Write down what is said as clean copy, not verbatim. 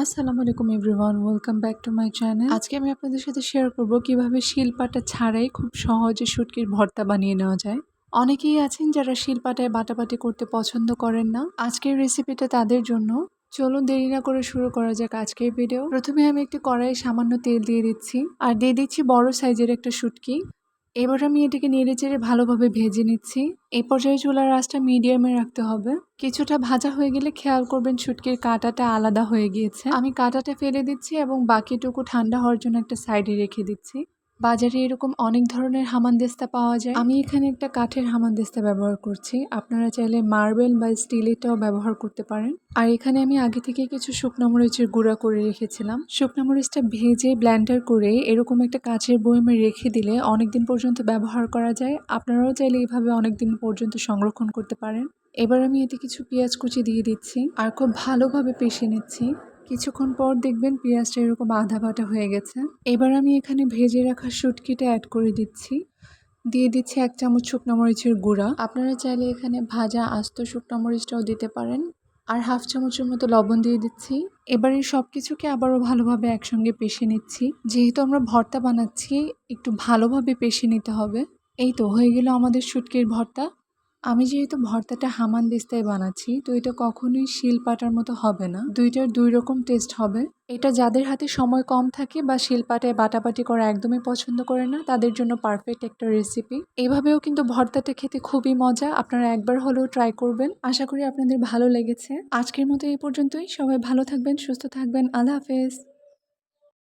আসসালামু আলাইকুম everyone, welcome back to my channel. আজকে আমি আপনাদের সাথে শেয়ার করব কিভাবে শিলপাটা ছাড়াই খুব সহজে শুটকির ভর্তা বানিয়ে নেওয়া যায়। অনেকেই আছেন যারা শিলপাটায় বাটাবাটি করতে পছন্দ করেন না। আজকের রেসিপিটা তাদের জন্য। চলুন দেরি না করে শুরু করা যাক আজকের ভিডিও। প্রথমে আমি একটি কড়াইয়ে সামান্য তেল দিয়ে দিচ্ছি আর দিয়ে দিচ্ছি বড় সাইজের একটা শুটকি। এবার আমি এটাকে নেড়েচেড়ে ভালোভাবে ভেজে নিচ্ছি। এই পর্যায়ে চুলার আঁচটা মিডিয়ামে রাখতে হবে। কিছুটা ভাজা হয়ে গেলে খেয়াল করবেন শুটকির কাঁটাটা আলাদা হয়ে গিয়েছে। আমি কাঁটাটা ফেলে দিচ্ছি এবং বাকিটুকু ঠান্ডা হওয়ার জন্য একটা সাইডে রেখে দিচ্ছি। বাজারে এরকম অনেক ধরনের হামানদিস্তা পাওয়া যায়। আমি এখানে একটা কাঠের হামানদিস্তা ব্যবহার করছি। আপনারা চাইলে মার্বেল বা স্টিলেরটাও ব্যবহার করতে পারেন। আর এখানে আমি আগে থেকে কিছু শুকনো মরিচের গুঁড়া করে রেখেছিলাম। শুকনো মরিচটা ভেজে ব্লেন্ডার করে এরকম একটা কাচের বয়মে রেখে দিলে অনেকদিন পর্যন্ত ব্যবহার করা যায়। আপনারাও চাইলে এইভাবে অনেকদিন পর্যন্ত সংরক্ষণ করতে পারেন। এবার আমি এতে কিছু পেঁয়াজ কুচি দিয়ে দিচ্ছি আর খুব ভালোভাবে পেষে নিচ্ছি। কিছুক্ষণ পর দেখবেন পেঁয়াজটা এরকম আধা বাটা হয়ে গেছে। এবার আমি এখানে ভেজে রাখা শুটকিটা অ্যাড করে দিচ্ছি। দিয়ে দিচ্ছি 1 চামচ শুকনো মরিচের গুঁড়া। আপনারা চাইলে এখানে ভাজা আস্ত শুকনো মরিচটাও দিতে পারেন। আর 1/2 চামচের মতো লবণ দিয়ে দিচ্ছি। এবার এই সব কিছুকে আবারও ভালোভাবে একসঙ্গে পেষে নিচ্ছি। যেহেতু আমরা ভর্তা বানাচ্ছি, একটু ভালোভাবে পেষে নিতে হবে। এই তো হয়ে গেল আমাদের শুটকির ভর্তা। আমি যেহেতু ভর্তাটা হামানদিস্তায় বানাচ্ছি, তো এটা কখনোই শিলপাটার মতো হবে না। দুইটার দুই রকম টেস্ট হবে। এটা যাদের হাতে সময় কম থাকে বা শিলপাটায় বাটাবাটি করা একদমই পছন্দ করে না, তাদের জন্য পারফেক্ট একটা রেসিপি। এইভাবেও কিন্তু ভর্তাটা খেতে খুবই মজা। আপনারা একবার হলেও ট্রাই করবেন। আশা করি আপনাদের ভালো লেগেছে। আজকের মতো এই পর্যন্তই। সবাই ভালো থাকবেন, সুস্থ থাকবেন। আল্লাহ হাফেজ।